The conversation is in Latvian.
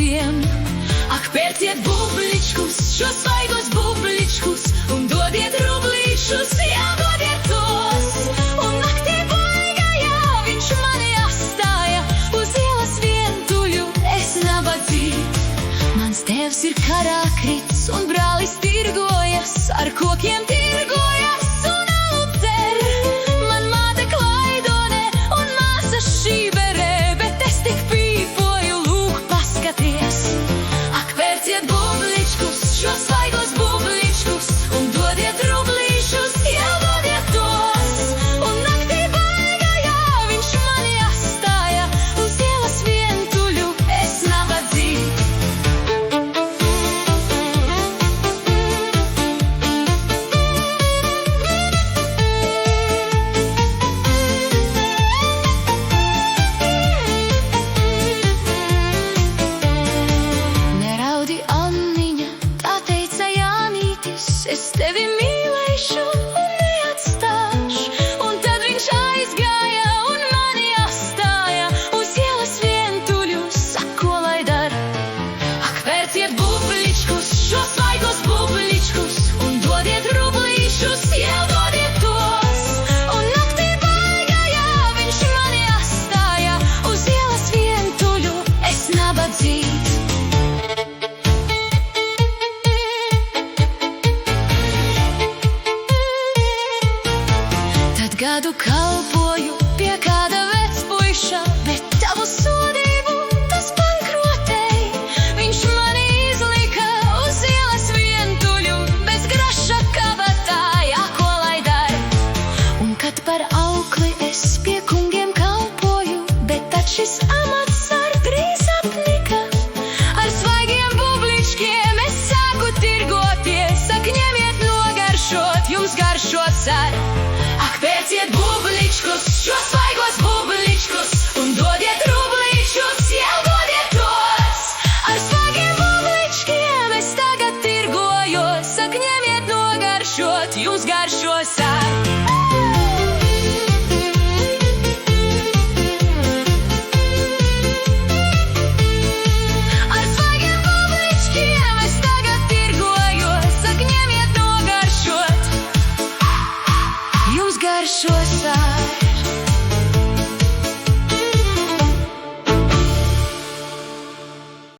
vārdiem. Ak, pērciet bubličkus, šos svaigos bubličkus, un dodiet rublīšus, jā, dodiet tos. Un naktī baigajā viņš mani astāja, uz ielas vientuļu es nabadzīt. Mans tēvs ir karā krits, un brālis tirgojas, ar kokiem tirgojas un alu dzer. Man māte klaidone un māsa šīberē, bet es tik pīpoju, lūk, paskaties. Ak, pērciet bubličkus, šos svaigos bubličkus, un dodiet rublīšus, jā, dodiet tos. Un naktī baigajā viņš mani astāja, uz ielas vientuļu es nabadzīt. Neraudi, Anniņa, tā teica Jānītis, es tevi mīlēšu un neatstāšu. Un tad viņš aizgāja un mani astāja, uz ielas vientuļu, saka, ko lai dara. Ak, pērciet bubličkus, šos svaigos bubličkus, un dodiet rublīšus, jā, dodiet tos. Un naktī baigajā viņš mani astāja, uz ielas vientuļu es nabadzīt. Tad gadu kalpoju pie kāda vecpuiša, bet tavu sodi